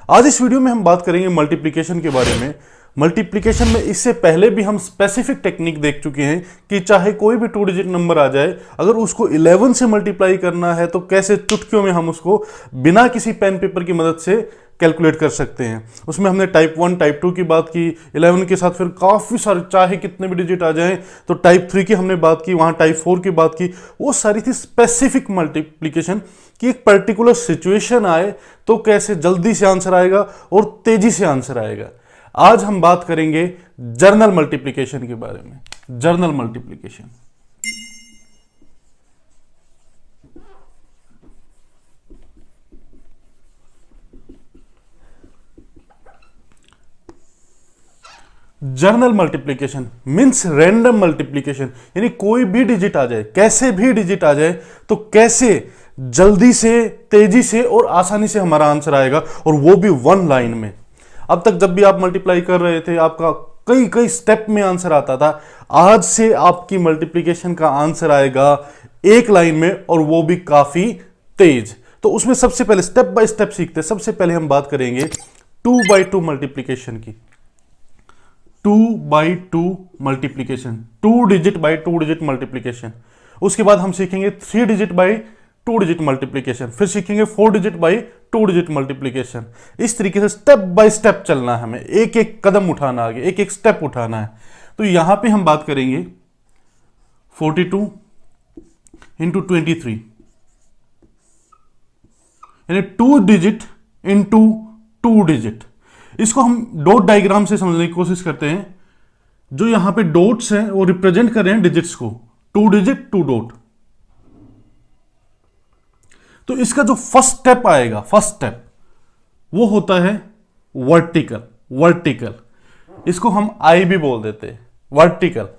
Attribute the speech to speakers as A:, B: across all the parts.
A: आज इस वीडियो में हम बात करेंगे मल्टीप्लिकेशन के बारे में। मल्टीप्लिकेशन में इससे पहले भी हम स्पेसिफिक टेक्निक देख चुके हैं कि चाहे कोई भी 2 डिजिट नंबर आ जाए, अगर उसको 11 से मल्टीप्लाई करना है तो कैसे चुटकियों में हम उसको बिना किसी पेन पेपर की मदद से कैलकुलेट कर सकते हैं। उसमें हमने टाइप 1 टाइप 2 की बात की, 11 के साथ फिर काफ़ी सारे चाहे कितने भी डिजिट आ जाएं, तो टाइप 3 की हमने बात की, वहाँ टाइप 4 की बात की। वो सारी थी स्पेसिफिक मल्टीप्लिकेशन कि एक पर्टिकुलर सिचुएशन आए तो कैसे जल्दी से आंसर आएगा और तेजी से आंसर आएगा। आज हम बात करेंगे जर्नल मल्टीप्लिकेशन के बारे में। Journal multiplication journal multiplication means random multiplication, यानी कोई भी डिजिट आ जाए, कैसे भी डिजिट आ जाए तो कैसे जल्दी से, तेजी से और आसानी से हमारा आंसर आएगा, और वो भी 1 लाइन में। अब तक जब भी आप मल्टीप्लाई कर रहे थे आपका कई कई स्टेप में आंसर आता था। आज से आपकी मल्टीप्लिकेशन का आंसर आएगा 1 लाइन में, और वो भी काफी तेज। तो उसमें सबसे पहले स्टेप बाय स्टेप सीखते हैं। सबसे पहले हम बात करेंगे 2x2 मल्टीप्लिकेशन की। 2x2 multiplication, 2 digit bye 2 digit multiplication. उसके बाद हम सीखेंगे 3 डिजिट बाय 2 डिजिट मल्टीप्लिकेशन, फिर सीखेंगे 4 डिजिट बाय 2 डिजिट मल्टीप्लिकेशन। इस तरीके से स्टेप बाय स्टेप चलना है हमें, एक एक कदम उठाना, आगे एक एक स्टेप उठाना है। तो यहां पे हम बात करेंगे 42 इंटू 23, यानी 2 डिजिट इंटू 2 डिजिट। इसको हम डॉट डायग्राम से समझने की कोशिश करते हैं। जो यहां पे डॉट्स हैं वो रिप्रेजेंट कर रहे हैं डिजिट्स को, 2 डिजिट 2 डॉट। तो इसका जो फर्स्ट स्टेप आएगा, फर्स्ट स्टेप वो होता है वर्टिकल। वर्टिकल इसको हम आई भी बोल देते हैं, वर्टिकल।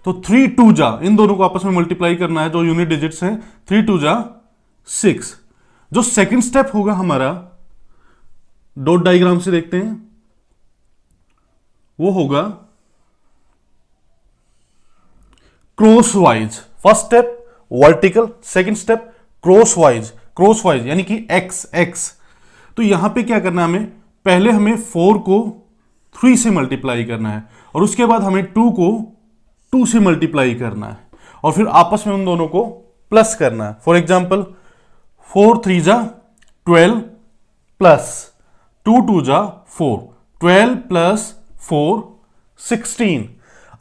A: तो 3 2 जा, इन दोनों को आपस में मल्टीप्लाई करना है, जो यूनिट डिजिट्स हैं। 3 2 जा 6। जो सेकंड स्टेप होगा हमारा, डॉट डायग्राम से देखते हैं, वो होगा crosswise. First step vertical, second step crosswise. Crosswise यानी कि एक्स एक्स। तो यहां पे क्या करना है हमें, पहले हमें 4 को 3 से मल्टीप्लाई करना है, और उसके बाद हमें 2 को 2 से मल्टीप्लाई करना है, और फिर आपस में उन दोनों को प्लस करना है। फॉर एग्जाम्पल 4 3 जा 12 प्लस 2 2 जा 4, 12 प्लस 4 16।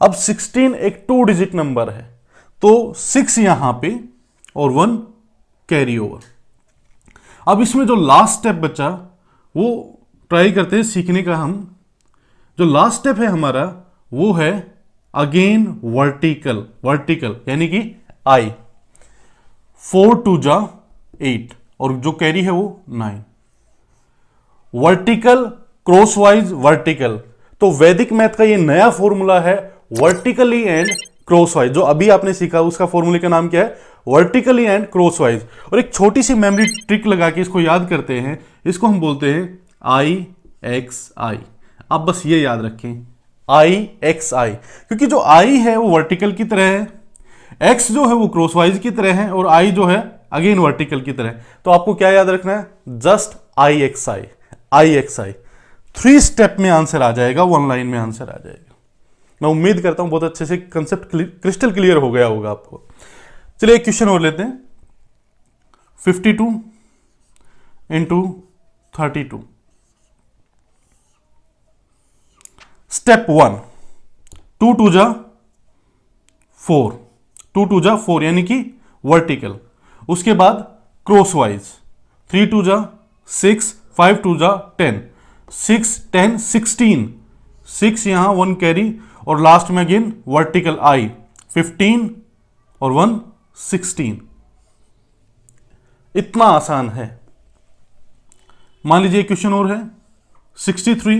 A: अब 16 एक 2 डिजिट नंबर है, तो 6 यहां पे और 1 कैरी ओवर। अब इसमें जो लास्ट स्टेप बचा वो ट्राई करते हैं सीखने का हम। जो लास्ट स्टेप है हमारा वो है अगेन वर्टिकल। वर्टिकल यानी कि आई। 4 2 जा 8, और जो कैरी है वो 9। Vertical crosswise vertical. तो वैदिक मैथ का ये नया फॉर्मूला है, वर्टिकली एंड क्रॉसवाइज। जो अभी आपने सीखा उसका फॉर्मूले का नाम क्या है, वर्टिकली एंड क्रॉसवाइज। और एक छोटी सी मेमोरी ट्रिक लगा के इसको याद करते हैं। इसको हम बोलते हैं आई एक्स आई। आप बस ये याद रखें, आई एक्स आई, क्योंकि जो आई है वो वर्टिकल की तरह है, एक्स जो है वो क्रॉसवाइज की तरह है, और आई जो है अगेन वर्टिकल की तरह। तो आपको क्या याद रखना है, just I x I, I x I. 3 step में आंसर आ जाएगा, 1 लाइन में आंसर आ जाएगा। मैं उम्मीद करता हूं बहुत अच्छे से कंसेप्ट क्रिस्टल क्लियर हो गया होगा आपको। चलिए एक क्वेश्चन और लेते हैं। 52 इंटू 32। स्टेप 1, 2 2 जा 4, 2 2 जा 4 यानी कि वर्टिकल। उसके बाद क्रॉसवाइज, 3 2 जा 6, 5 2 जा 10, 6 10 16, 6 यहां 1 कैरी, और लास्ट में अगेन वर्टिकल आई, 15 और 1 16। इतना आसान है। मान लीजिए क्वेश्चन और है 63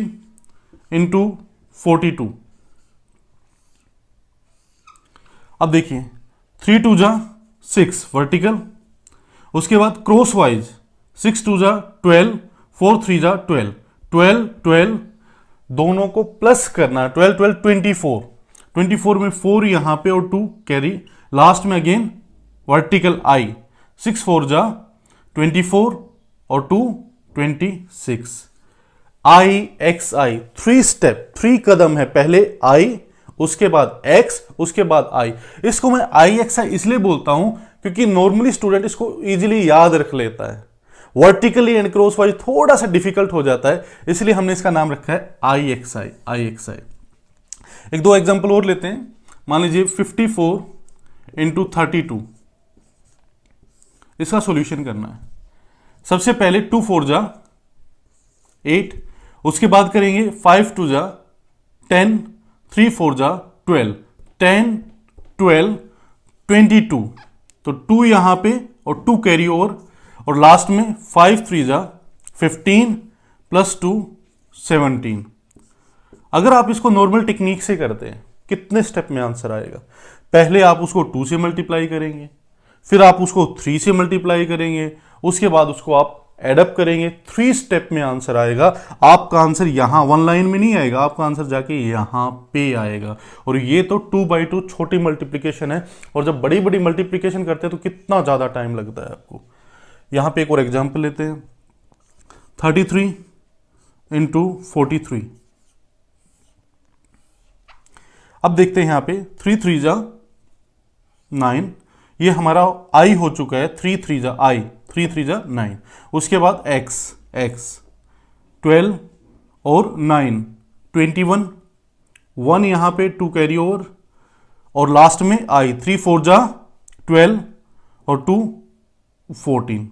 A: इंटू 42। अब देखिए 3 2 जा 6 वर्टिकल, उसके बाद क्रॉसवाइज 6 2 जा 12, 4 3 जा 12, 12 12 दोनों को प्लस करना है, 12 12 24, 24 में 4 यहां पे और 2 कैरी, लास्ट में अगेन वर्टिकल आई, 6 4 जा 24 और 2 26। आई एक्स आई, 3 स्टेप, 3 कदम है, पहले आई, उसके बाद एक्स, उसके बाद आई। इसको मैं आई एक्स आई इसलिए बोलता हूं क्योंकि नॉर्मली स्टूडेंट इसको इजीली याद रख लेता है, वर्टिकली एंड क्रॉस वाइज थोड़ा सा डिफिकल्ट हो जाता है, इसलिए हमने इसका नाम रखा है आई एक्स आई, आई एक्स आई। एक दो एग्जांपल और लेते हैं। मान लीजिए 54 इंटू 32, इसका सॉल्यूशन करना है। सबसे पहले 2 4 जा 8, उसके बाद करेंगे 5 2 जा 10, 3 4 जा 12, 10 12 22, तो 2 यहां पे और 2 कैरी ओवर, और लास्ट में 5 3 जा 15 प्लस 2 17। अगर आप इसको नॉर्मल टेक्निक से करते हैं कितने स्टेप में आंसर आएगा? पहले आप उसको 2 से मल्टीप्लाई करेंगे, फिर आप उसको 3 से मल्टीप्लाई करेंगे, उसके बाद उसको आप एडअप करेंगे, 3 स्टेप में आंसर आएगा। आपका आंसर यहां 1 लाइन में नहीं आएगा, आपका आंसर जाके यहां पे आएगा। और ये तो 2 बाई 2 छोटी मल्टीप्लीकेशन है, और जब बड़ी बड़ी मल्टीप्लीकेशन करते हैं तो कितना ज्यादा टाइम लगता है आपको। यहां पे एक और एग्जाम्पल लेते हैं, 33 इंटू 43। अब देखते हैं यहां पे 3 3 जा 9, ये हमारा आई हो चुका है, 3 3 जा आई, 3 3 जा 9, उसके बाद एक्स एक्स 12 और 9 21, 1 यहां पे 2 कैरी ओवर, और लास्ट में आई, 3 4 जा 12 और 2 14।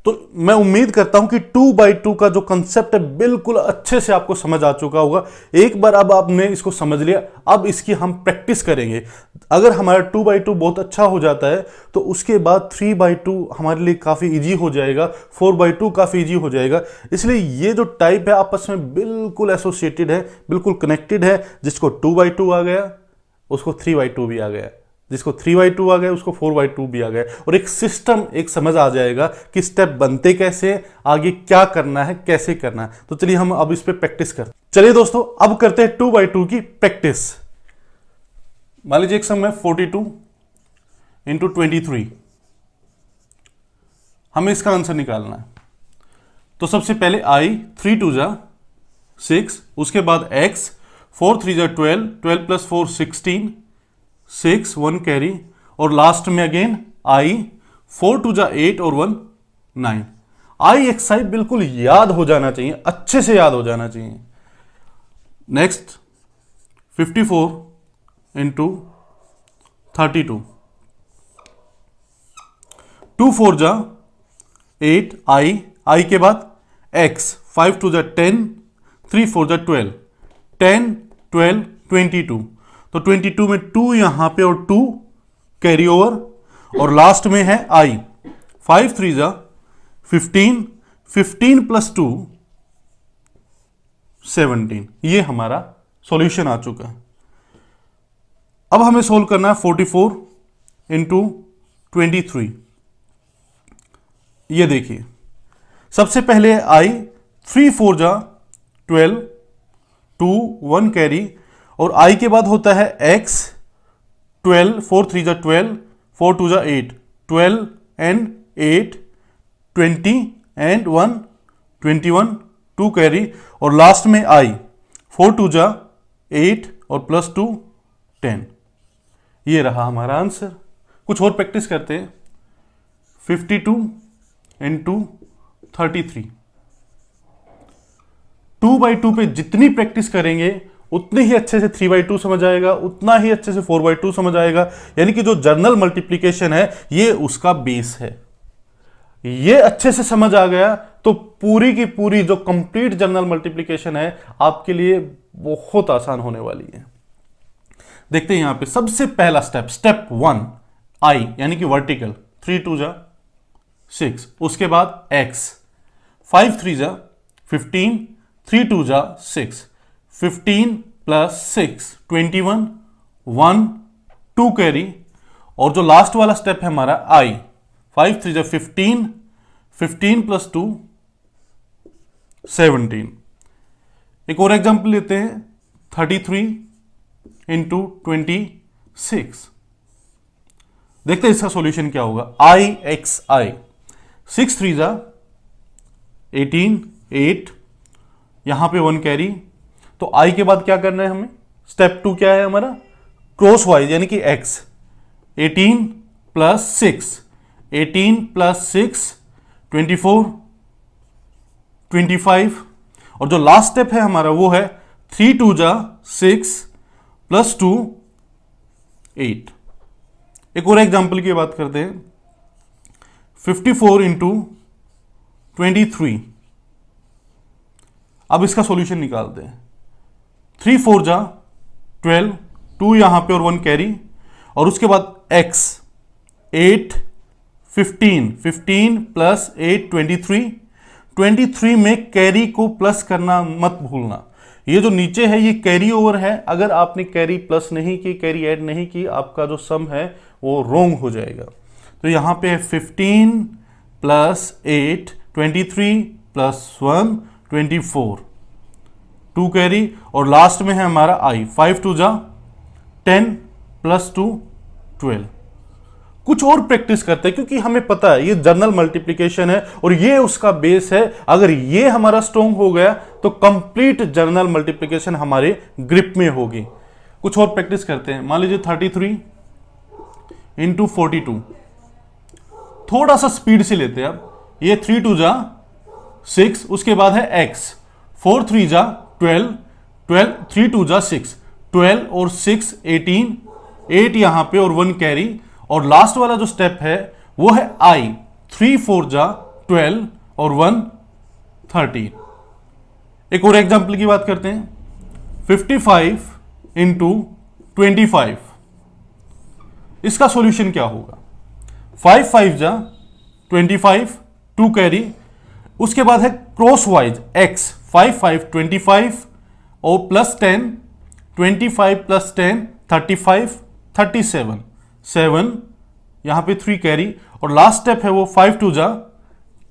A: तो मैं उम्मीद करता हूं कि 2 बाई 2 का जो कंसेप्ट है बिल्कुल अच्छे से आपको समझ आ चुका होगा। एक बार अब आपने इसको समझ लिया, अब इसकी हम प्रैक्टिस करेंगे। अगर हमारा 2 बाई 2 बहुत अच्छा हो जाता है तो उसके बाद 3 बाई 2 हमारे लिए काफ़ी इजी हो जाएगा, 4 बाई 2 काफ़ी इजी हो जाएगा। इसलिए ये जो टाइप है आपस में बिल्कुल एसोसिएटेड है, बिल्कुल कनेक्टेड है। जिसको 2 बाई 2 आ गया उसको 3 बाई 2 भी आ गया, जिसको 3 बाई 2 आ गया उसको 4 बाई 2 भी आ गया, और एक सिस्टम एक समझ आ जाएगा कि स्टेप बनते कैसे, आगे क्या करना है, कैसे करना है। तो चलिए हम अब इस पे प्रैक्टिस करते हैं। चलिए दोस्तों अब करते हैं 2 बाई 2 की प्रैक्टिस। मान लीजिए एक सम है 42 इंटू 23, हमें इसका आंसर निकालना है। तो सबसे पहले आई, 3 2 जा 6, उसके बाद एक्स, 4 3 जा 12, 12 प्लस 4 16, 6 1 कैरी, और लास्ट में अगेन आई, 4 2 जा 8 और 1 9। आई एक्स आई बिल्कुल याद हो जाना चाहिए, अच्छे से याद हो जाना चाहिए। नेक्स्ट 54 इंटू 32, 2 4 जा 8 आई के बाद एक्स, 5 2 जा 10, 3 4 जा 12, 10 12 22, तो 22 में 2 यहां पे और 2 कैरी ओवर, और लास्ट में है आई, 5 3 जा 15, 15 प्लस 2 17। ये हमारा सॉल्यूशन आ चुका है। अब हमें सोल्व करना है 44 इंटू 23। ये देखिए सबसे पहले आई, 3 4 जा 12, 2 1 कैरी, और आई के बाद होता है एक्स, 12 4 3 जा 12, 4 2 जा 8, 12 एंड 8 20 एंड 1 21, 2 कैरी, और लास्ट में आई, 4 2 जा 8 और प्लस 2 10। ये रहा हमारा आंसर। कुछ और प्रैक्टिस करते हैं। 52 इंटू 33, 2 बाई 2 पे जितनी प्रैक्टिस करेंगे उतने ही अच्छे से 3 बाई 2 समझ आएगा, उतना ही अच्छे से 4 बाई 2 समझ आएगा। यानी कि जो जर्नल मल्टीप्लीकेशन है ये उसका बेस है। ये अच्छे से समझ आ गया तो पूरी की पूरी जो कंप्लीट जर्नल मल्टीप्लीकेशन है आपके लिए बहुत आसान होने वाली है। देखते हैं यहां पे सबसे पहला स्टेप, स्टेप 1 आई यानी कि वर्टिकल, 3 2 जा 6, उसके बाद एक्स, 5 3 जा 15, 3 2 जा 6, 15 प्लस 6 21, 1 2 कैरी, और जो लास्ट वाला स्टेप है हमारा आई, 5 3 जा 15, 15 प्लस 2 17। एक और एग्जांपल लेते हैं 33 इंटू 26। देखते हैं इसका सॉल्यूशन क्या होगा। आई एक्स आई, 6 3 जा 18, 8, यहां पे 1 कैरी। तो आई के बाद क्या करना है हमें, स्टेप 2 क्या है हमारा, क्रॉस वाइज यानी कि एक्स। 18 प्लस 6, 18 प्लस 6 24, 25, और जो लास्ट स्टेप है हमारा वो है 3 2 जा 6 प्लस 2 8। एक और एग्जांपल की बात करते हैं, 54 इंटू 23। अब इसका सॉल्यूशन निकालते हैं। 3 4 जा 12, 2 यहां पे और 1 कैरी, और उसके बाद x 8 15, 15 प्लस 8 23। 23 में कैरी को प्लस करना मत भूलना। ये जो नीचे है ये कैरी ओवर है, अगर आपने कैरी प्लस नहीं की, कैरी ऐड नहीं की, आपका जो सम है वो रॉन्ग हो जाएगा। तो यहां पे है 15 प्लस 8 23 प्लस 1 24, 2 कैरी, और लास्ट में है हमारा आई। 5 2 जा 10 प्लस 2 12। कुछ और प्रैक्टिस करते हैं क्योंकि हमें पता है ये जनरल मल्टीप्लिकेशन है और ये उसका बेस है। अगर ये हमारा स्ट्रॉन्ग हो गया तो कंप्लीट जनरल मल्टीप्लिकेशन हमारे ग्रिप में होगी। कुछ और प्रैक्टिस करते हैं। मान लीजिए 33 इंटू 42, थोड़ा सा स्पीड से लेते हैं। अब ये 3 2 जा 6, उसके बाद है x, 4 3 जा 12, 12 3 2 जा 6, 12 और 6 18, 8 यहां पे और 1 कैरी, और लास्ट वाला जो स्टेप है वो है i, 3 4 जा 12 और 1 13। एक और एग्जांपल की बात करते हैं, 55 इंटू 25। इसका सॉल्यूशन क्या होगा, 5 5 जा 25, 2 कैरी, उसके बाद है क्रॉस वाइज x, 5 5 25 और प्लस 10, 25 प्लस 10 35 37, 7 यहां पे 3 कैरी, और लास्ट स्टेप है वो 5 2 जा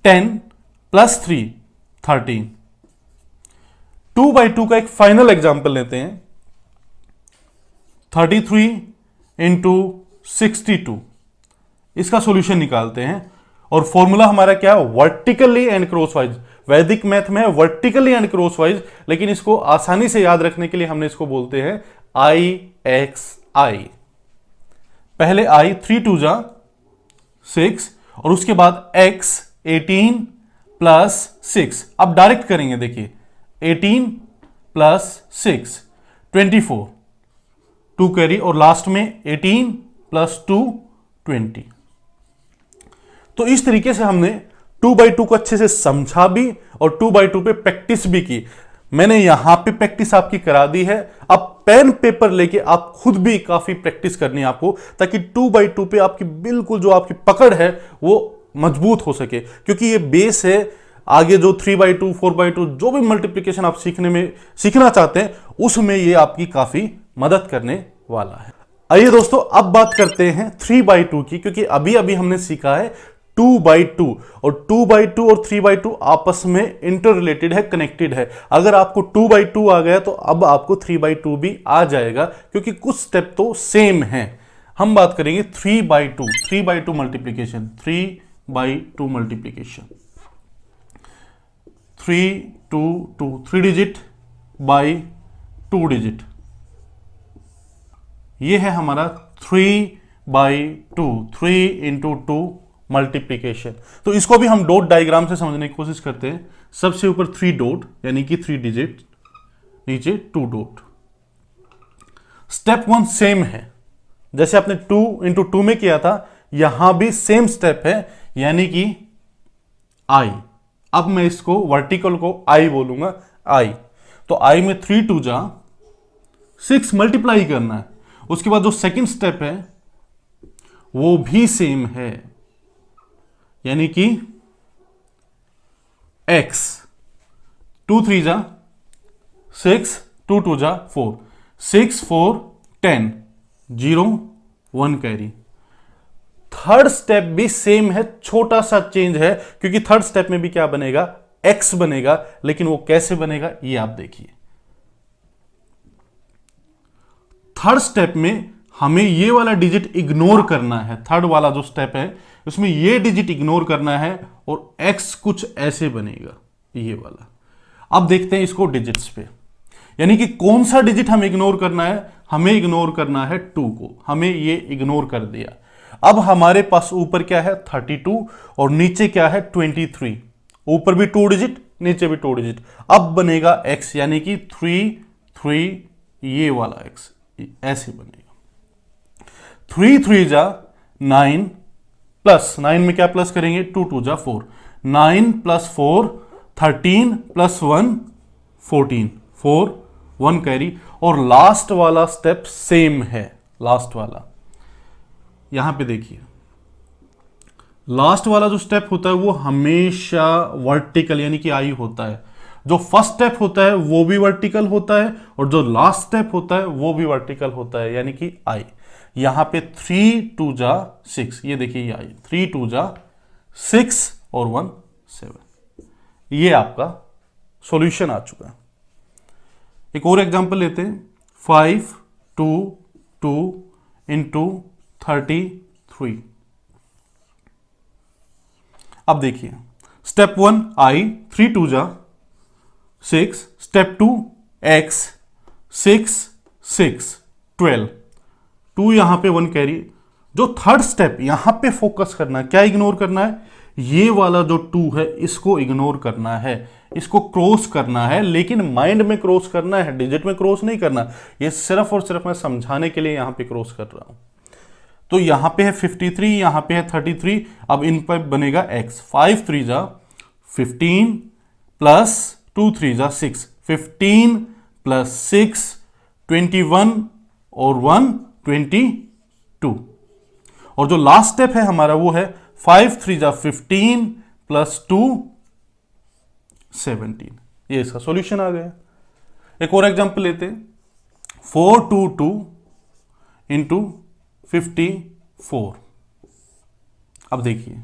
A: 10 प्लस 3 13। 2 by 2 का एक फाइनल एग्जांपल लेते हैं, 33 इंटू 62। इसका सॉल्यूशन निकालते हैं और फॉर्मूला हमारा क्या है, वर्टिकली एंड क्रॉसवाइज। वैदिक मैथ में है वर्टिकली एंड क्रॉसवाइज, लेकिन इसको आसानी से याद रखने के लिए हमने इसको बोलते हैं IXI। पहले I 3 2 जा 6, और उसके बाद x 18 प्लस 6। अब डायरेक्ट करेंगे, देखिए 18 प्लस 6 24, 2 कैरी, और लास्ट में 18 प्लस 2 20। तो इस तरीके से हमने 2 by 2 को अच्छे से समझा भी और 2 by 2 पे प्रैक्टिस भी की। मैंने यहां पे प्रैक्टिस आपकी करा दी है। अब पेन पेपर लेके आप खुद भी काफी प्रैक्टिस करनी है आपको, ताकि 2 by 2 पे आपकी बिल्कुल जो आपकी पकड़ है वो मजबूत हो सके, क्योंकि ये बेस है। आगे जो 3 by 2 4 by 2 जो भी मल्टीप्लिकेशन आप सीखना चाहते हैं उसमें ये आपकी काफी मदद करने वाला है। आइए दोस्तों अब बात करते हैं 3 by 2 की, क्योंकि अभी अभी हमने सीखा है 2 by 2, और 2 by 2 और 3 by 2 आपस में इंटर रिलेटेड है, कनेक्टेड है। अगर आपको 2 by 2 आ गया तो अब आपको 3 by 2 भी आ जाएगा, क्योंकि कुछ स्टेप तो सेम है। हम बात करेंगे 3 by 2, 3 by 2 multiplication, 3 by 2 multiplication, 3 2 2, 3 digit by 2 digit, ये है हमारा 3 by 2, 3 इंटू 2 मल्टीप्लीकेशन। तो इसको भी हम डॉट डायग्राम से समझने की कोशिश करते हैं। सबसे ऊपर 3 डॉट यानी कि 3 डिजिट, नीचे 2 डॉट। स्टेप 1 सेम है, जैसे आपने 2 इंटू 2 में किया था, यहां भी सेम स्टेप है, यानी कि आई। अब मैं इसको वर्टिकल को आई बोलूंगा, आई। तो आई में 3 2 जा 6 मल्टीप्लाई करना है। उसके बाद जो सेकंड स्टेप है वो भी सेम है, यानी कि x, 2 3 जा 6, 2 2 जा 4, 6 4 10, 0 1 कैरी। थर्ड स्टेप भी सेम है, छोटा सा चेंज है, क्योंकि थर्ड स्टेप में भी क्या बनेगा, x बनेगा, लेकिन वो कैसे बनेगा ये आप देखिए। थर्ड स्टेप में हमें ये वाला डिजिट इग्नोर करना है। थर्ड वाला जो स्टेप है उसमें ये डिजिट इग्नोर करना है और x कुछ ऐसे बनेगा, ये वाला। अब देखते हैं इसको डिजिट्स पे, यानी कि कौन सा डिजिट हमें इग्नोर करना है, हमें इग्नोर करना है 2 को, हमें ये इग्नोर कर दिया। अब हमारे पास ऊपर क्या है 32 और नीचे क्या है 23, ऊपर भी 2 डिजिट नीचे भी 2 डिजिट। अब बनेगा x, यानी कि 3 3 ये वाला x ऐसे बनेगा। 3 3 जा 9 प्लस 9 में क्या प्लस करेंगे 2 2 जा 4, 9 प्लस 4 13 प्लस 1 14, 4 1 कैरी। और लास्ट वाला स्टेप सेम है, लास्ट वाला यहां पे देखिए, लास्ट वाला जो स्टेप होता है वो हमेशा वर्टिकल यानी कि आई होता है। जो फर्स्ट स्टेप होता है वो भी वर्टिकल होता है और जो लास्ट स्टेप होता है वो भी वर्टिकल होता है, यानी कि आई। यहां पे 3 2 जा 6, ये देखिए ये आई, 3 2 जा 6 और 1 7, ये आपका सॉल्यूशन आ चुका है। एक और एग्जांपल लेते हैं, 5 2 2 इंटू 33। अब देखिए स्टेप 1 आई, 3 2 जा 6, स्टेप 2 x 6 6 12, 2 यहां पे 1 कैरी। जो थर्ड स्टेप यहां पे फोकस करना है, क्या इग्नोर करना है, ये वाला जो 2 है इसको इग्नोर करना है, इसको क्रॉस करना है, लेकिन माइंड में क्रॉस करना है, डिजिट में क्रॉस नहीं करना। ये सिर्फ और सिर्फ मैं समझाने के लिए यहां पे क्रॉस कर रहा हूं। तो यहां पे है 53, यहां पे है 33, अब इन पर बनेगा x, 5 3 जा 15 प्लस 2 3 जा 6, 15 प्लस 6 21 और 1 22। और जो लास्ट स्टेप है हमारा वो है 5 3 जा 15 प्लस 2 17, ये इसका सॉल्यूशन आ गया। एक और एग्जांपल लेते हैं, 4 2 2 इंटू 54। अब देखिए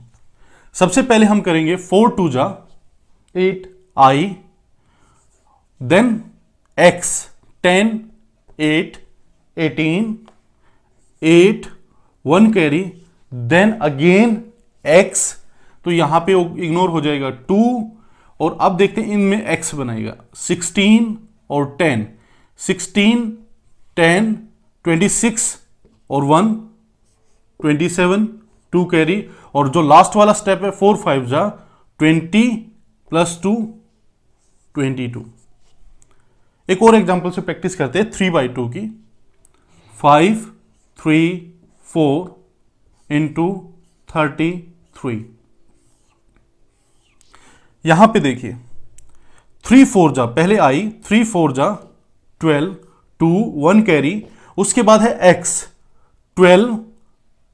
A: सबसे पहले हम करेंगे 4 2 जा 8 आई, then x 10 8 18 8 1 carry, then again x, तो यहां पे इग्नोर हो जाएगा 2। और अब देखते हैं इनमें x बनाएगा 16 और 10, 16 10 26 और 1 27 2 कैरी। और जो लास्ट वाला स्टेप है 4 5 जा 20 प्लस 2 22। एक और एग्जांपल से प्रैक्टिस करते हैं 3/2 की, 5 3 4 इंटू 33। यहां पे देखिए 3 4 जा, पहले आई 3 4 जा 12 2 1 कैरी, उसके बाद है x 12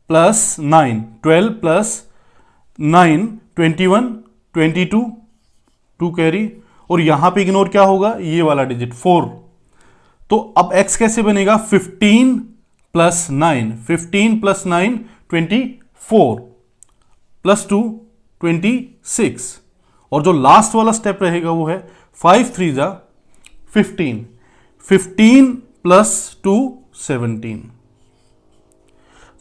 A: प्लस 9 12 प्लस 9 21 22 2 कैरी। और यहां पे इग्नोर क्या होगा, ये वाला डिजिट 4। तो अब x कैसे बनेगा 15 प्लस 9, 15 प्लस 9 24 प्लस 2 26। और जो लास्ट वाला स्टेप रहेगा वो है 5 3 जा 15, 15 प्लस 2 17।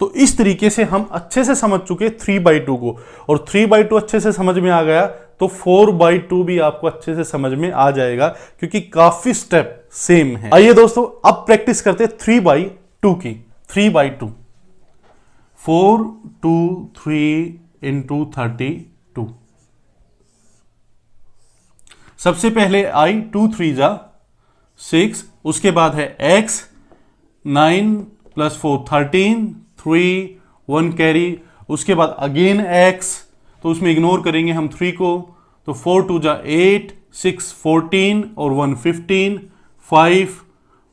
A: तो इस तरीके से हम अच्छे से समझ चुके 3/2 को, और 3/2 अच्छे से समझ में आ गया तो 4/2 भी आपको अच्छे से समझ में आ जाएगा, क्योंकि काफी स्टेप सेम है। आइए दोस्तों अब प्रैक्टिस करते 3/2 की। 3/2 4 2 3 इंटू 32। सबसे पहले आई 2 3 जा 6, उसके बाद है x 9 प्लस 4 13 3 1 कैरी, उसके बाद अगेन x, तो उसमें इग्नोर करेंगे हम 3 को, तो 4 2 जा 8 6 14 और 1 15 5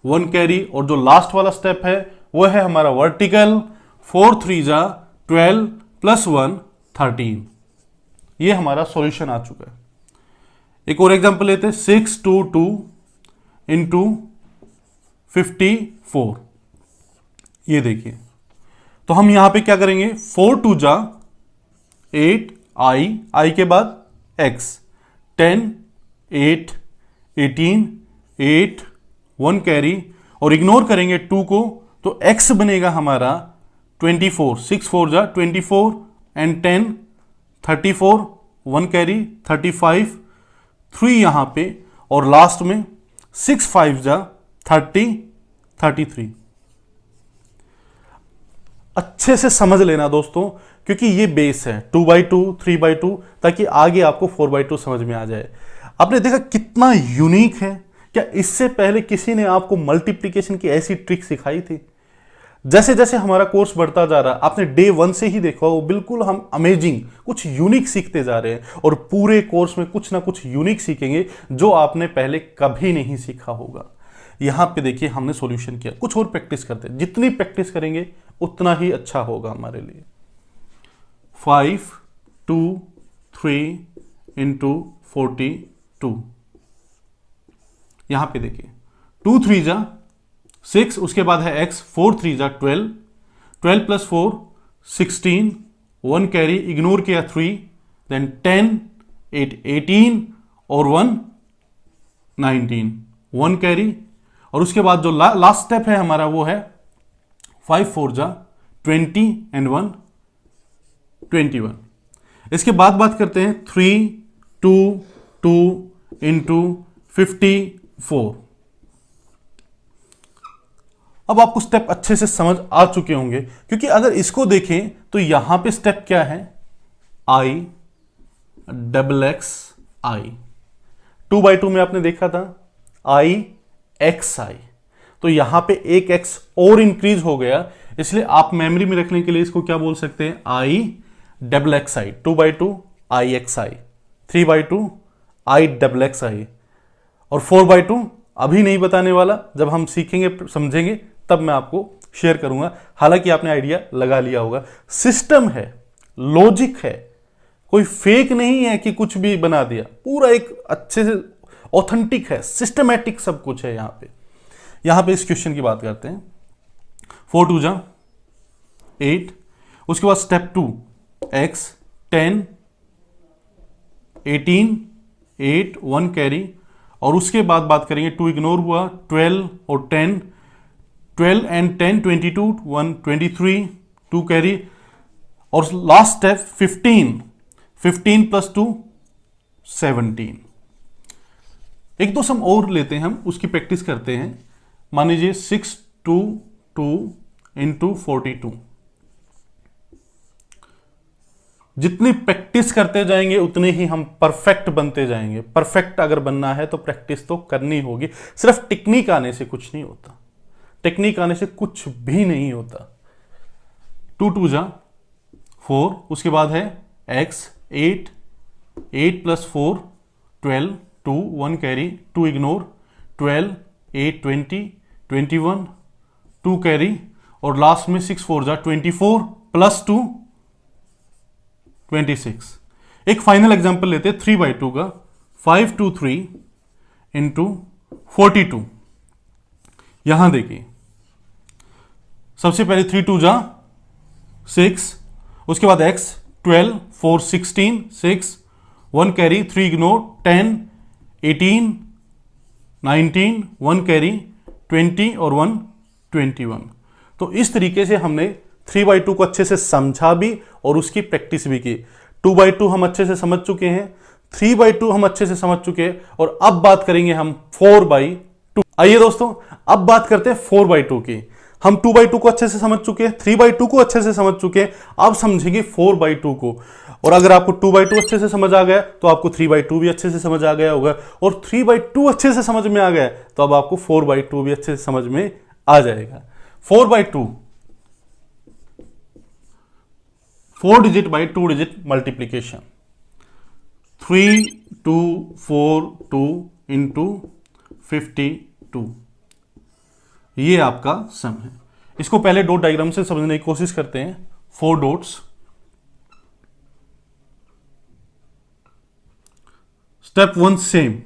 A: 1 कैरी। और जो लास्ट वाला स्टेप है वो है हमारा वर्टिकल, 4 3 जा 12 प्लस 1 13। ये हमारा सॉल्यूशन आ चुका है। एक और एग्जांपल लेते हैं 6 2 2 इंटू 54। ये देखिए, तो हम यहां पे क्या करेंगे 4 2 जा 8 आई के बाद x 10 8 18 8 1 कैरी, और इग्नोर करेंगे 2 को, तो x बनेगा हमारा 24, 6 4 जा 24 एंड 10 34 1 कैरी 35 3 यहां पे, और लास्ट में 6 5 जा 30 33। अच्छे से समझ लेना दोस्तों, क्योंकि ये बेस है 2/2 3/2, ताकि आगे आपको 4/2 समझ में आ जाए। आपने देखा कितना यूनिक है। क्या इससे पहले किसी ने आपको मल्टीप्लिकेशन की ऐसी ट्रिक सिखाई थी? जैसे जैसे हमारा कोर्स बढ़ता जा रहा, आपने डे 1 से ही देखा वो बिल्कुल हम अमेजिंग कुछ यूनिक सीखते जा रहे हैं, और पूरे कोर्स में कुछ ना कुछ यूनिक सीखेंगे जो आपने पहले कभी नहीं सीखा होगा। यहां पे देखिए हमने सॉल्यूशन किया, कुछ और प्रैक्टिस करते हैं। जितनी प्रैक्टिस करेंगे उतना ही अच्छा होगा हमारे लिए। 5 2 3 इंटू 42। यहां पे देखिए 2 3 जा 6, उसके बाद है x, 4 3 जा 12, 12 प्लस 4 16, 1 कैरी, इग्नोर किया 3, देन 10 8 18 और 1 19, 1 कैरी, और उसके बाद जो लास्ट स्टेप है हमारा वो है 5 4 जा 20 एंड 1 21। इसके बाद बात करते हैं 3 2 2 इंटू 54। अब आपको स्टेप अच्छे से समझ आ चुके होंगे, क्योंकि अगर इसको देखें तो यहां पे स्टेप क्या है, i डबल एक्स आई। 2/2 में आपने देखा था i एक्स आई, तो यहां पे एक x और इंक्रीज हो गया, इसलिए आप मेमोरी में रखने के लिए इसको क्या बोल सकते हैं, i double x i. 2/2 i x i, 3/2 i double x i, और 4/2 अभी नहीं बताने वाला, जब हम सीखेंगे समझेंगे तब मैं आपको शेयर करूंगा। हालांकि आपने आइडिया लगा लिया होगा। सिस्टम है, लॉजिक है, कोई फेक नहीं है कि कुछ भी बना दिया, पूरा एक अच्छे से ऑथेंटिक है, सिस्टमैटिक सब कुछ है। यहां पे इस क्वेश्चन की बात करते हैं। 4 2 जा 8, उसके बाद स्टेप 2 x 10 18 8 1 कैरी, और उसके बाद बात करेंगे 2 इग्नोर हुआ, 12 और 10, 12 एंड 10 22 1 23 2 कैरी, और लास्ट स्टेप 15 प्लस 2 17। एक दो सम और लेते हैं हम, उसकी प्रैक्टिस करते हैं। मान लीजिए 6 2 2 इंटू 42। जितनी प्रैक्टिस करते जाएंगे उतने ही हम परफेक्ट बनते जाएंगे। परफेक्ट अगर बनना है तो प्रैक्टिस तो करनी होगी। सिर्फ टेक्निक आने से कुछ नहीं होता, टेक्निक आने से कुछ भी नहीं होता। 2 2 जा 4, उसके बाद है x 8 8 plus 4 12 2 1 carry, 2 ignore, 12 8 20 21 2 carry, और लास्ट में 6 4 जा 24 प्लस 2 26। एक फाइनल एग्जांपल लेते हैं 3/2 का। 5 2 3 इंटू 42। यहां देखिए सबसे पहले 3 2 जा 6, उसके बाद x 12 4 16 6 1 कैरी, 3 इग्नोर, 10 18 19 1 कैरी, 20 और 1 21। तो इस तरीके से हमने 3/2 को अच्छे से समझा भी और उसकी प्रैक्टिस भी की। 2/2 हम अच्छे से समझ चुके हैं, 3/2 हम अच्छे से समझ चुके हैं, और अब बात करेंगे हम 4/2। आइए दोस्तों अब बात करते हैं 4/2 की। हम 2/2 को अच्छे से समझ चुके हैं, 3/2 को अच्छे से समझ चुके हैं, अब समझेंगे 4/2 को। और अगर आपको 2/2 अच्छे से समझ आ गया तो आपको 3/2 भी अच्छे से समझ आ गया होगा, और 3/2 अच्छे से समझ में आ गया तो अब आपको 4/2 भी अच्छे से समझ में आ जाएगा। 4/2 4 digit by 2 digit multiplication. 3 2 4 2 into 52, ये आपका सम है। इसको पहले डॉट डायग्राम से समझने की कोशिश करते हैं। 4 डॉट्स, स्टेप 1 सेम,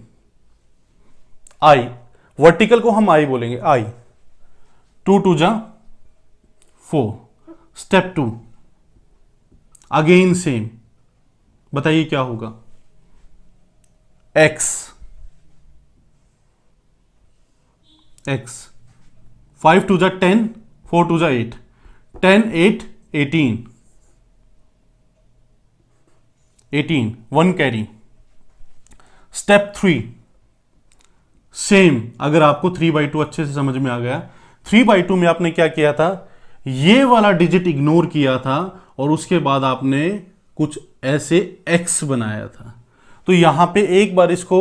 A: आई वर्टिकल को हम आई बोलेंगे, आई 2 2 जा 4। स्टेप 2 अगेन सेम, बताइए क्या होगा, x 5 2 जा 10 4 2 जा 8 10 8 18 1 कैरी। स्टेप 3 सेम, अगर आपको 3/2 अच्छे से समझ में आ गया, 3/2 में आपने क्या किया था, ये वाला डिजिट इग्नोर किया था और उसके बाद आपने कुछ ऐसे x बनाया था। तो यहां पे एक बार इसको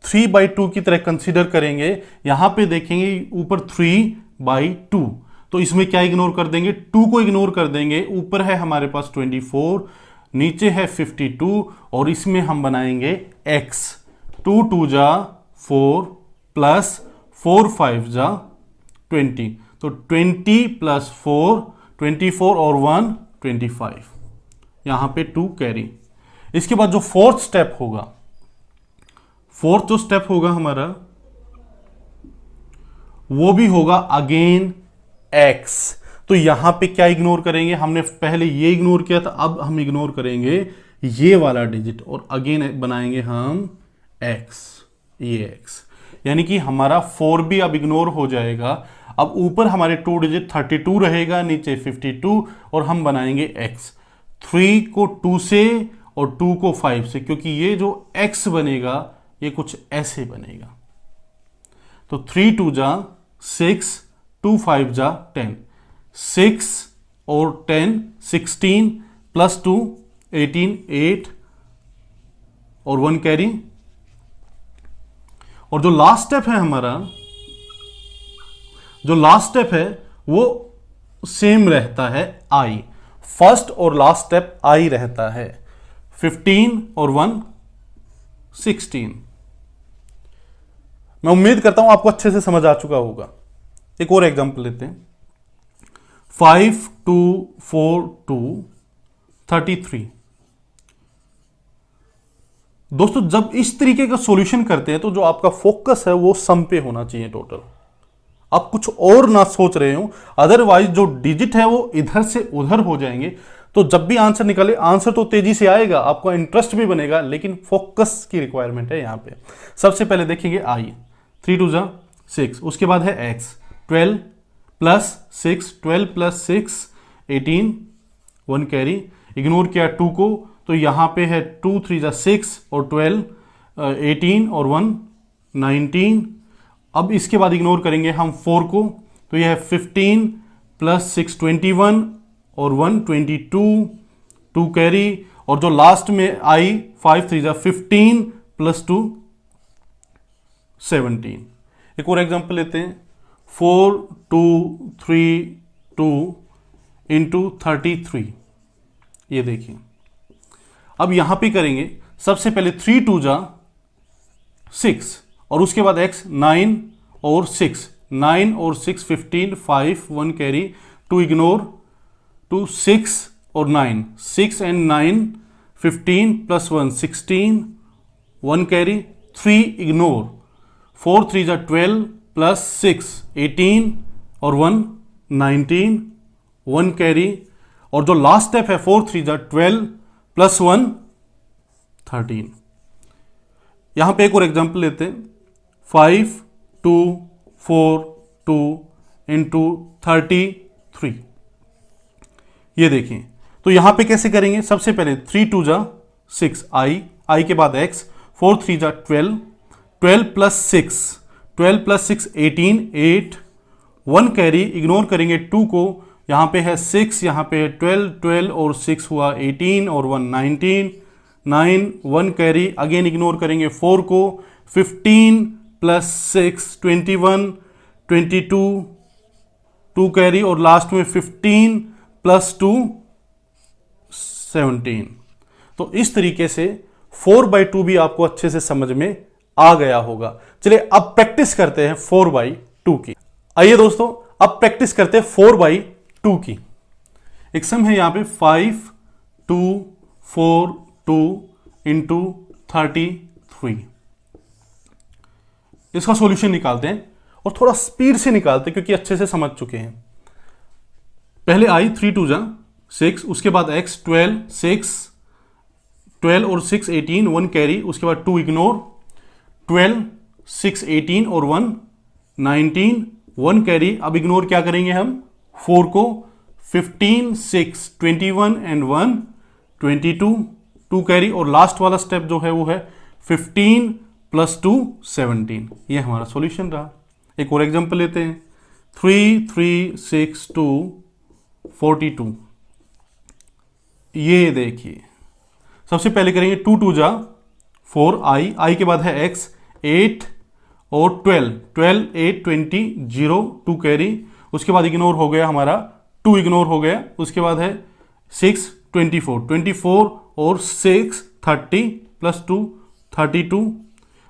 A: 3/2 की तरह कंसीडर करेंगे, यहां पे देखेंगे ऊपर 3/2, तो इसमें क्या इग्नोर कर देंगे, 2 को इग्नोर कर देंगे। ऊपर है हमारे पास 24, नीचे है 52 और इसमें हम बनाएंगे x। 2 2 जा 4 प्लस 4 5 जा 20, तो 20 प्लस 4 24 और 1 25, यहां पे 2 कैरी। इसके बाद जो फोर्थ स्टेप होगा, फोर्थ जो स्टेप होगा हमारा वो भी होगा अगेन x। तो यहां पे क्या इग्नोर करेंगे, हमने पहले ये इग्नोर किया था, अब हम इग्नोर करेंगे ये वाला डिजिट और अगेन बनाएंगे हम x, ये x, यानी कि हमारा 4 भी अब इग्नोर हो जाएगा। अब ऊपर हमारे 2 डिजिट 32 रहेगा, नीचे 52 और हम बनाएंगे x। 3 को 2 से और 2 को 5 से, क्योंकि ये जो x बनेगा ये कुछ ऐसे बनेगा। तो 3 2 जा 6, 2 5 जा 10, 6 और 10 16 प्लस 2 18, 8 और 1 कैरी। और जो लास्ट स्टेप है हमारा, जो लास्ट स्टेप है वो सेम रहता है i। फर्स्ट और लास्ट स्टेप i रहता है। 15 और 1 16। मैं उम्मीद करता हूं आपको अच्छे से समझ आ चुका होगा। एक और एग्जांपल लेते हैं। 5 2 4 2 33। दोस्तों जब इस तरीके का सॉल्यूशन करते हैं तो जो आपका फोकस है वो सम पे होना चाहिए टोटल, आप कुछ और ना सोच रहे हो, अदरवाइज जो डिजिट है वो इधर से उधर हो जाएंगे। तो जब भी आंसर निकले, आंसर तो तेजी से आएगा, आपका इंटरेस्ट भी बनेगा, लेकिन फोकस की रिक्वायरमेंट है यहां पे। सबसे पहले देखेंगे i, 3 2 जा 6, उसके बाद है x, 12 plus 6, 12 plus 6 18, 1 carry. Ignore किया 2 को, तो यहां पे है 2 3 जा 6 और 12 18 और 1 19। अब इसके बाद इग्नोर करेंगे हम 4 को, तो यह है 15 प्लस 6 21 और 1 22, 2 कैरी। और जो लास्ट में आई 5 3 जा 15 प्लस 2 17। एक और एग्जांपल लेते हैं। 4 2 3 2 इंटू 33। ये देखिए, अब यहां पे करेंगे सबसे पहले 3 2 जा 6 और उसके बाद x 9 और 6, 9 और 6 15 5 1 कैरी, 2 इग्नोर, 2 6 और 9, 6 एंड 9 15 प्लस 1 16, 1 कैरी, 3 इग्नोर, 4 3 जा 12 प्लस 6 18 और 1 19, 1 कैरी। और जो लास्ट स्टेप है 4 3 जा 12 प्लस 1 13। यहां पे एक और एग्जांपल लेते हैं। 5 2 4 2 इंटू 33। ये देखिए, तो यहां पे कैसे करेंगे, सबसे पहले 3 2 जा 6 i के बाद x, 4 3 जा 12, 12 प्लस 6, 12 प्लस 6 18 8, 1 कैरी। इग्नोर करेंगे 2 को, यहां पे है 6, यहां पे है 12, 12 और 6 हुआ 18 और 1 19, 9 1 कैरी। अगेन इग्नोर करेंगे 4 को, 15 प्लस 6 21 22, 2 कैरी और लास्ट में 15 प्लस 2 17। तो इस तरीके से 4/2 भी आपको अच्छे से समझ में आ गया होगा। चलिए अब प्रैक्टिस करते हैं 4/2 की। आइए दोस्तों अब प्रैक्टिस करते हैं 4/2 की। एक सम है यहां पे 5 2 4 2 इंटू 33। इसका सॉल्यूशन निकालते हैं और थोड़ा स्पीड से निकालते हैं क्योंकि अच्छे से समझ चुके हैं। पहले आई 3 2 जा 6, उसके बाद x 12 6, 12 और 6 18, 1 कैरी, उसके बाद 2 इग्नोर, 12 6 18 और 1 19, 1 कैरी। अब इग्नोर क्या करेंगे हम 4 को, 15 6 21 एंड 1 22, 2 कैरी। और लास्ट वाला स्टेप जो है वो है 15 प्लस 2 17। ये हमारा सॉल्यूशन रहा। एक और एग्जांपल लेते हैं, 3 3 6 2 42। ये देखिए सबसे पहले करेंगे 2 2 जा 4 आई के बाद है x 8 और 12 8 20 0 2 कैरी, उसके बाद इग्नोर हो गया हमारा 2 इग्नोर हो गया, उसके बाद है 6 24 और 6 30 प्लस 2 32।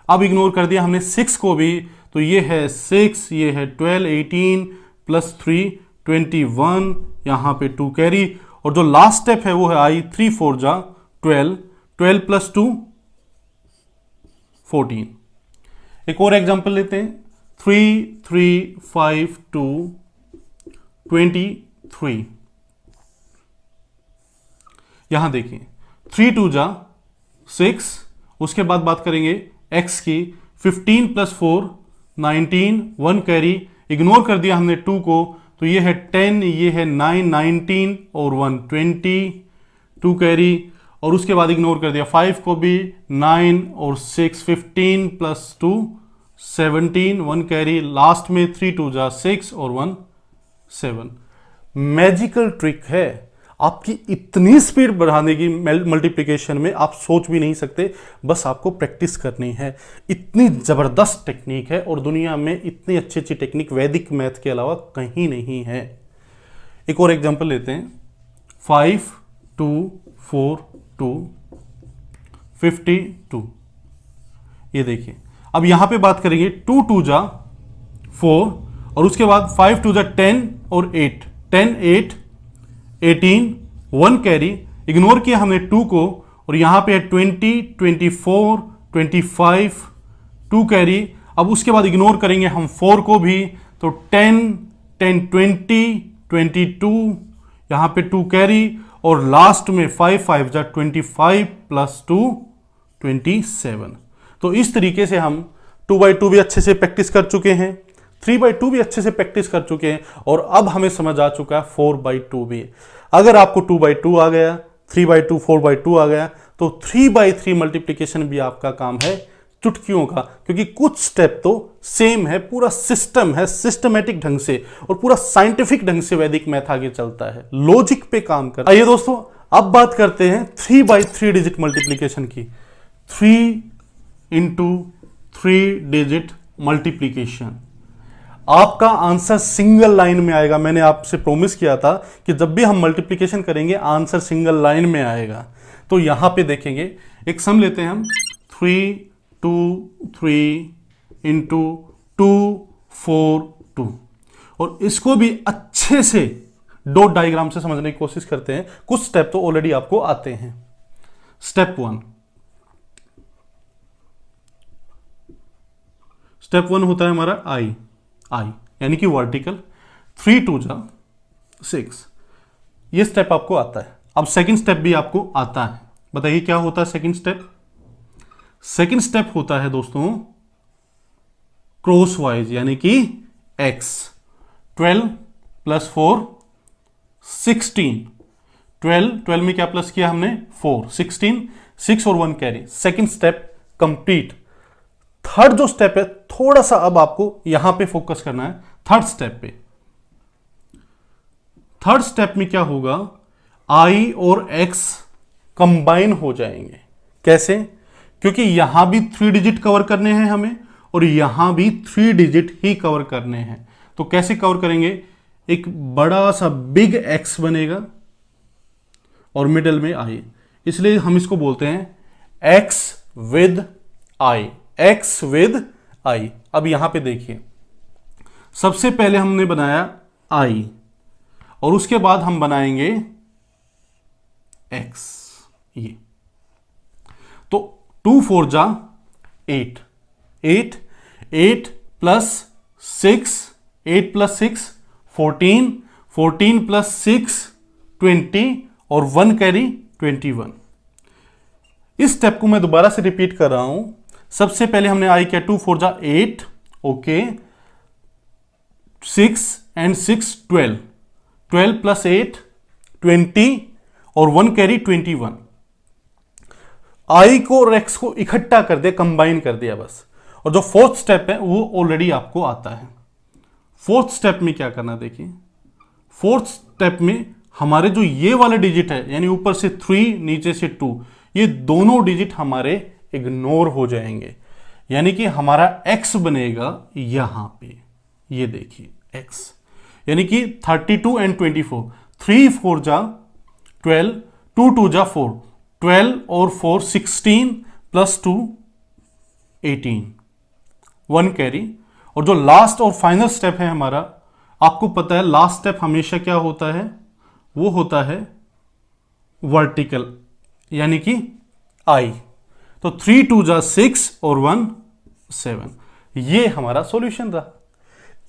A: अब इग्नोर कर दिया हमने 6 को भी, तो ये है 6, ये है 12 18 प्लस 3 21, यहाँ पे 2 कैरी, और जो लास्ट स्टेप है वो है आई 3 4 जा 12 प्लस 2 14। एक और एग्जांपल लेते हैं, 3 3 5 2 23। यहां देखिए 3 2 जा 6, उसके बाद बात करेंगे x की, 15 प्लस 4 19 1 कैरी, इग्नोर कर दिया हमने 2 को, तो ये है 10, ये है 9 19 और 1 20 2 कैरी, और उसके बाद इग्नोर कर दिया 5 को भी, 9 और 6 15 प्लस 2 17 1 कैरी, लास्ट में 3 2 जा 6 और 1 7। मैजिकल ट्रिक है, आपकी इतनी स्पीड बढ़ाने की मल्टीप्लिकेशन में आप सोच भी नहीं सकते, बस आपको प्रैक्टिस करनी है। इतनी जबरदस्त टेक्निक है और दुनिया में इतनी अच्छी अच्छी टेक्निक वैदिक मैथ के अलावा कहीं नहीं है। एक और एग्जांपल लेते हैं, 5 2 4 2 52। ये देखिए अब यहां पे बात करेंगे 2 2 जा 4 और उसके बाद 5 2 जा 10 और 8 10 8 18 1 कैरी, इग्नोर किया हमने 2 को, और यहां पे है 20 24 25 2 कैरी, अब उसके बाद इग्नोर करेंगे हम 4 को भी, तो 10 10 20 22, यहां पे 2 कैरी, और लास्ट में 5 5 जा 25 प्लस 2 27। तो इस तरीके से हम 2/2 भी अच्छे से प्रैक्टिस कर चुके हैं, 3/2 भी अच्छे से प्रैक्टिस कर चुके हैं, और अब हमें समझ आ चुका है 4/2 भी। अगर आपको 2/2 आ गया, 3/2 4/2 आ गया, तो 3/3 मल्टीप्लिकेशन भी आपका काम है चुटकियों का, क्योंकि कुछ स्टेप तो सेम है, पूरा सिस्टम है, सिस्टमेटिक ढंग से और पूरा साइंटिफिक ढंग से वैदिक मैथ आगे चलता है, लॉजिक पे काम कर। आइए दोस्तों अब बात करते हैं 3/3 डिजिट मल्टीप्लिकेशन की। 3 इंटू 3 डिजिट मल्टीप्लीकेशन, आपका आंसर सिंगल लाइन में आएगा। मैंने आपसे प्रॉमिस किया था कि जब भी हम मल्टीप्लीकेशन करेंगे आंसर सिंगल लाइन में आएगा। तो यहां पे देखेंगे, एक सम लेते हैं हम, 3 2 3 इंटू 2 4 2, और इसको भी अच्छे से डॉट डायग्राम से समझने की कोशिश करते हैं। कुछ स्टेप तो ऑलरेडी आपको आते हैं। स्टेप 1 होता है हमारा आई यानी कि वर्टिकल, 3 2 जा 6, ये स्टेप आपको आता है। अब सेकंड स्टेप भी आपको आता है, बताइए क्या होता है सेकंड स्टेप? सेकंड स्टेप होता है दोस्तों क्रॉसवाइज, यानी कि x 12 प्लस 4 16, 12 में क्या प्लस किया हमने 4 16 6 और 1 carry, second step complete. Third जो स्टेप है, थोड़ा सा अब आपको यहां पे फोकस करना है थर्ड स्टेप पे। थर्ड स्टेप में क्या होगा, i और x कंबाइन हो जाएंगे। कैसे? क्योंकि यहां भी 3 डिजिट कवर करने हैं हमें, और यहां भी 3 डिजिट ही कवर करने हैं। तो कैसे कवर करेंगे, एक बड़ा सा बिग x बनेगा और मिडल में i, इसलिए हम इसको बोलते हैं x with i, x with i। अब यहां पे देखिए, सबसे पहले हमने बनाया i और उसके बाद हम बनाएंगे x, ये तो 2 4 जा 8 8 8 प्लस 6 8 प्लस 6 14 14 प्लस 6 20 और 1 कैरी 21। इस स्टेप को मैं दोबारा से रिपीट कर रहा हूं। सबसे पहले हमने आई किया 2 4 जा 8, ओके, 6 एंड 6 12 12 प्लस 8 20 और 1 कैरी 21। आई को और एक्स को इकट्ठा कर दिया, कंबाइन कर दिया बस। और जो फोर्थ स्टेप है वो ऑलरेडी आपको आता है। फोर्थ स्टेप में क्या करना देखिए, फोर्थ स्टेप में हमारे जो ये वाले डिजिट है, यानी ऊपर से 3 नीचे से 2, ये दोनों डिजिट हमारे इग्नोर हो जाएंगे, यानी कि हमारा x बनेगा यहां पे, ये देखिए x, यानी कि 32 एंड 24, 3 4 जा 12, 2 2 जा 4, 12 और 4 16 प्लस 2 18, 1 कैरी। और जो लास्ट और फाइनल स्टेप है हमारा, आपको पता है लास्ट स्टेप हमेशा क्या होता है, वो होता है वर्टिकल, यानी कि आई। तो 3 2 जा 6 और 1 7, ये हमारा सॉल्यूशन रहा।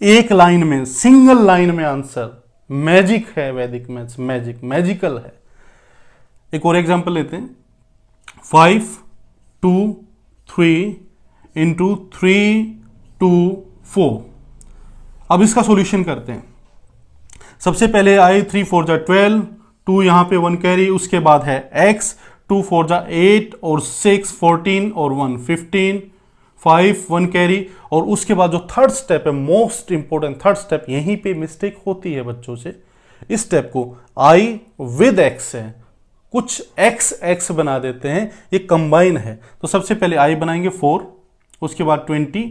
A: एक लाइन में, सिंगल लाइन में आंसर। मैजिक है वैदिक मैथ्स, मैजिकल है। एक और एग्जांपल लेते हैं, 5 2 3 इंटू 3 2 4। अब इसका सॉल्यूशन करते हैं। सबसे पहले आई 3 4 जा 12, 2 यहां पे 1 कैरी, उसके बाद है x, 2 4 जा 8 और 6 14 और 1 15, 5 1 कैरी। और उसके बाद जो थर्ड स्टेप है, मोस्ट इंपॉर्टेंट थर्ड स्टेप, यहीं पे मिस्टेक होती है बच्चों से। इस स्टेप को i विद x है, कुछ x बना देते हैं, ये कंबाइन है। तो सबसे पहले i बनाएंगे 4, उसके बाद 20,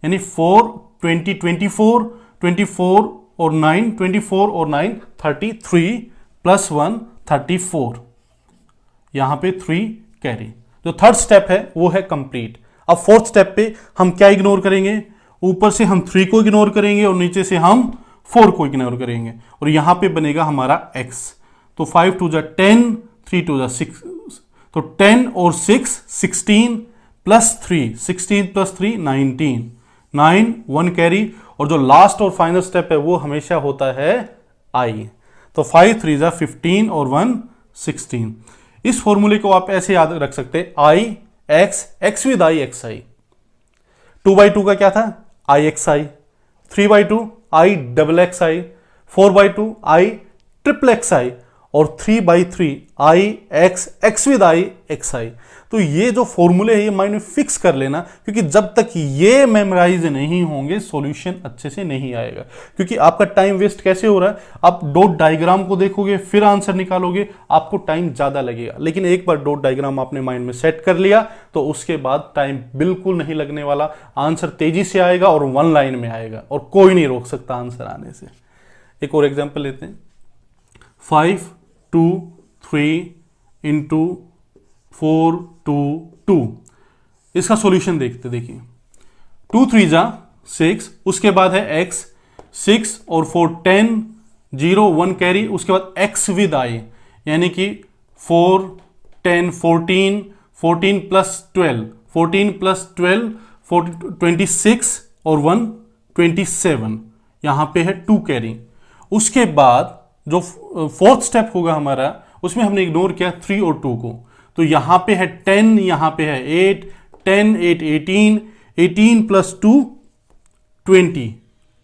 A: यानी 4 20 24 24 और 9 24 और 9 33 प्लस 1 34, यहां पे 3 कैरी। जो थर्ड स्टेप है वो है कंप्लीट। अब फोर्थ स्टेप पे हम क्या इग्नोर करेंगे, ऊपर से हम 3 को इग्नोर करेंगे और नीचे से हम 4 को इग्नोर करेंगे, और यहां पे बनेगा हमारा x। तो 5 2 जा 10, 3 2 जा 6, तो 10 और 6 16 प्लस 3, 16 प्लस 3 19, 9 1 कैरी। और जो लास्ट और फाइनल स्टेप है वो हमेशा होता है i। तो 5 3 जा 15 और 1 16। इस फॉर्मूले को आप ऐसे याद रख सकते हैं, i x with i x i। 2/2 का क्या था, i x i। 3/2 i double x i। 4/2 i triple x i। और 3/3 i x with i x i। तो ये जो फॉर्मूले है ये माइंड में फिक्स कर लेना, क्योंकि जब तक ये मेमोराइज नहीं होंगे सॉल्यूशन अच्छे से नहीं आएगा। क्योंकि आपका टाइम वेस्ट कैसे हो रहा है, आप डॉट डायग्राम को देखोगे फिर आंसर निकालोगे, आपको टाइम ज्यादा लगेगा। लेकिन एक बार डॉट डायग्राम आपने माइंड में सेट कर लिया तो उसके बाद टाइम बिल्कुल नहीं लगने वाला, आंसर तेजी से आएगा और 1 लाइन में आएगा और कोई नहीं रोक सकता आंसर आने से। एक और एग्जाम्पल लेते हैं, 5 2 3 इंटू 4 2 2। इसका सॉल्यूशन देखते, देखिए 2 3 जा 6, उसके बाद है x, 6 और 4 10 0 1 कैरी, उसके बाद x विद i, यानी कि 4 10 14 14 प्लस 12 14 प्लस 12 26 और 1 27, यहां पे है 2 कैरी। उसके बाद जो फोर्थ स्टेप होगा हमारा, उसमें हमने इग्नोर किया 3 और 2 को, तो यहां पे है 10, यहां पे है 8, 10 8 18, 18 प्लस 2 20,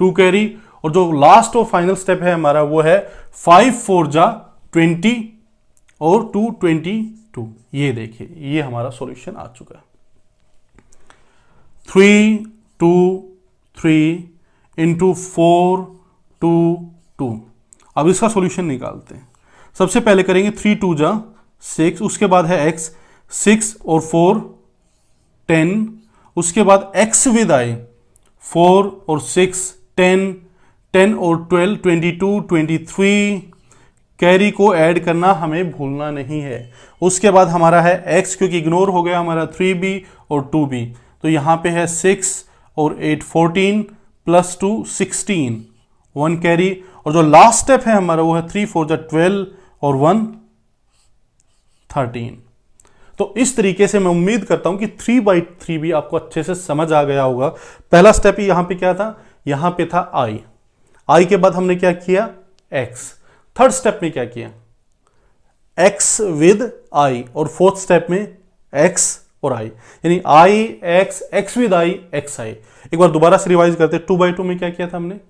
A: 2 कैरी। और जो लास्ट और फाइनल स्टेप है हमारा वो है 5 4 जा 20 और 2 22। ये देखिए ये हमारा सॉल्यूशन आ चुका है। 3 2 3 इंटू 4 2 2। अब इसका सॉल्यूशन निकालते हैं। सबसे पहले करेंगे 3 2 जा 6, उसके बाद है x, 6 और 4 10, उसके बाद x विद i, 4 और 6 10, 10 और 12 22 23, कैरी को ऐड करना हमें भूलना नहीं है। उसके बाद हमारा है x, क्योंकि इग्नोर हो गया हमारा 3b और 2b, तो यहां पे है 6 और 8 14 प्लस 2 16, 1 कैरी। और जो लास्ट स्टेप है हमारा वो है 3 4 जा 12 और 1 13। तो इस तरीके से मैं उम्मीद करता हूं कि 3/3 भी आपको अच्छे से समझ आ गया होगा। पहला स्टेप ही यहां पे क्या था, यहां पे था i के बाद हमने क्या किया x। थर्ड स्टेप में क्या किया, x विद i, और फोर्थ स्टेप में x और i, यानी i x with i x i। एक बार दोबारा से रिवाइज करते हैं, 2/2 में क्या किया था हमने,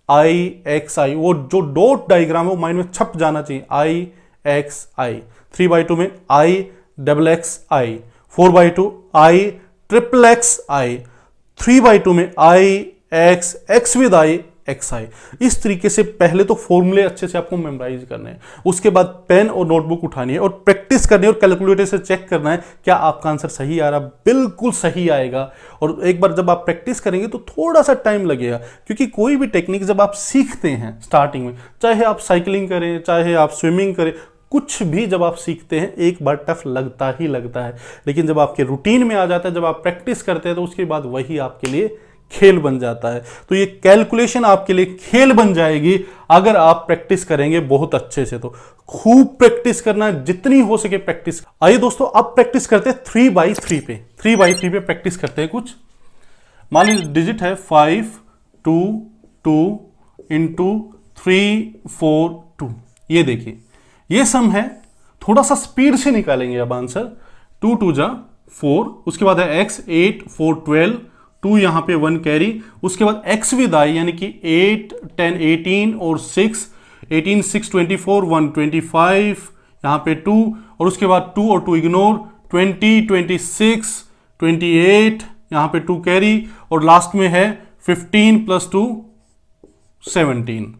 A: i x i, वो जो डॉट डायग्राम है वो माइंड में छप जाना चाहिए, i x i। 3/2 में i double x i, 4/2 I, triple x i, 3/2 में I, x with I, xi। इस तरीके से पहले तो फॉर्मूले अच्छे से आपको मेमोराइज करने हैं, उसके बाद पेन और नोटबुक उठानी है और प्रैक्टिस करनी है और कैलकुलेटर से चेक करना है क्या आपका आंसर सही आ रहा है। बिल्कुल सही आएगा। और एक बार जब आप प्रैक्टिस करेंगे तो थोड़ा सा टाइम लगेगा, क्योंकि कोई भी टेक्निक जब आप सीखते हैं स्टार्टिंग में, चाहे आप साइकिलिंग करें, चाहे आप स्विमिंग करें, कुछ भी जब आप सीखते हैं एक बार टफ लगता ही लगता है, लेकिन जब आपके रूटीन में आ जाता है, जब आप प्रैक्टिस करते हैं, तो उसके बाद वही आपके लिए खेल बन जाता है। तो ये कैलकुलेशन आपके लिए खेल बन जाएगी अगर आप प्रैक्टिस करेंगे बहुत अच्छे से। तो खूब प्रैक्टिस करना, जितनी हो सके प्रैक्टिस। आइए दोस्तों, अब प्रैक्टिस करते हैं 3/3 पे। 3/3 पे प्रैक्टिस करते हैं कुछ। मान लीजिए डिजिट है 5 2 2 इंटू 3 4 2। ये देखिए, ये सम है, थोड़ा सा स्पीड से निकालेंगे अब आंसर। 2 2 जा 4, उसके बाद है x 8 4 12, 2 यहां पे 1 कैरी, उसके बाद x विद I यानी कि 8 10 18 और 6 18 6 24 1 25, यहां पे 2 और उसके बाद 2 और 2 इग्नोर, 20 26 28, यहां पे 2 कैरी और लास्ट में है 15 + 2 17।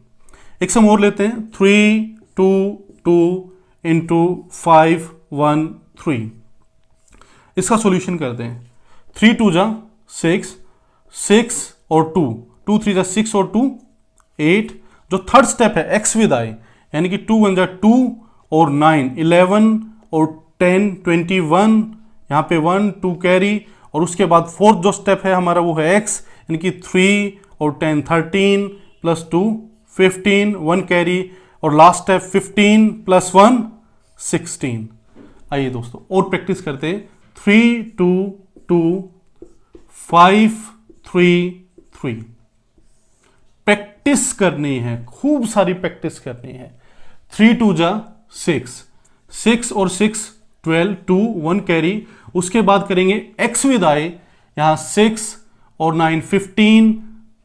A: एक सम और लेते हैं 3 2 2 इंटू 5 1 3। इसका सॉल्यूशन करते हैं। 3 2 जा 6 6 और 2 2 3 जा 6 और 2 8। जो थर्ड स्टेप है x विद I यानी कि 2 1 जा 2 और 9 11 और 10 21, यहां पे 1 2 कैरी और उसके बाद फोर्थ जो स्टेप है हमारा वो है x यानी कि 3 और 10 13 + 2 15 1 कैरी और लास्ट स्टेप 15 + 1 16। आइए दोस्तों और प्रैक्टिस करते हैं। 3 2 2 5 3 3। प्रैक्टिस करनी है, खूब सारी प्रैक्टिस करनी है। 3 2 जा 6 6 और 6 12 2 1 कैरी, उसके बाद करेंगे x विद I, यहां 6 और 9 15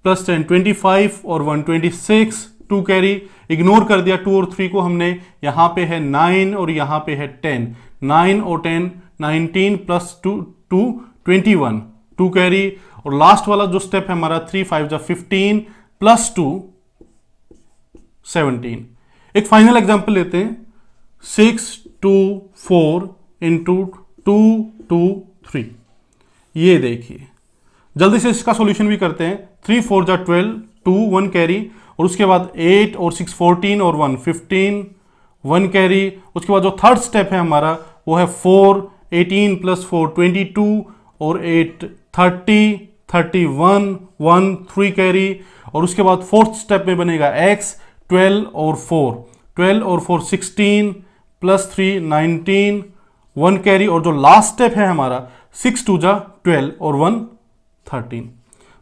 A: + 10 25 और 1 26 2 कैरी, इग्नोर कर दिया 2 और 3 को हमने, यहां पे है 9 और यहां पे है 10, 9 और 10 19 + 2 2 21 2 कैरी और लास्ट वाला जो स्टेप है हमारा 3 5 जा 15 + 2 17। एक फाइनल एग्जांपल लेते हैं 6 2 4 इंटू 2 2 3। ये देखिए, जल्दी से इसका सॉल्यूशन भी करते हैं। 3 4 जा 12 2 1 कैरी और उसके बाद 8 और 6 14 और 1 15 1 कैरी, उसके बाद जो थर्ड स्टेप है हमारा वो है 4 18 + 4 22 और 8 30 31 1 3 कैरी और उसके बाद फोर्थ स्टेप में बनेगा x 12 और 4 16 + 3 19 1 कैरी और जो लास्ट स्टेप है हमारा 6 2 जा 12 और 1 13।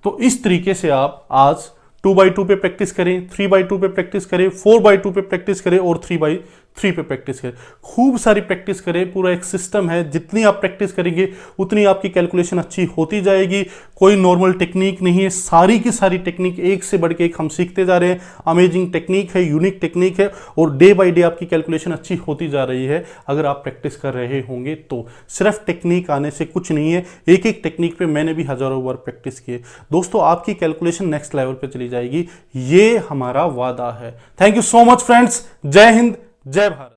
A: तो इस तरीके से आप आज 2/2 पे प्रैक्टिस करें, 3/2 पे प्रैक्टिस करें, 4/2 पे प्रैक्टिस करें और 3/3 पे प्रैक्टिस करें। खूब सारी प्रैक्टिस करें, पूरा एक सिस्टम है, जितनी आप प्रैक्टिस करेंगे उतनी आपकी कैलकुलेशन अच्छी होती जाएगी। कोई नॉर्मल टेक्निक नहीं है, सारी की सारी टेक्निक एक से बढ़ के एक हम सीखते जा रहे हैं। अमेजिंग टेक्निक है, यूनिक टेक्निक है और डे बाय डे आपकी कैलकुलेशन अच्छी होती जा रही है अगर आप प्रैक्टिस कर रहे होंगे तो। सिर्फ टेक्निक आने से कुछ नहीं है, एक एक टेक्निक पे मैंने भी हजारों बार प्रैक्टिस की है। दोस्तों आपकी कैलकुलेशन नेक्स्ट लेवल पे चली जाएगी, ये हमारा वादा है। Thank you so much friends. जय हिंद, जय भारत।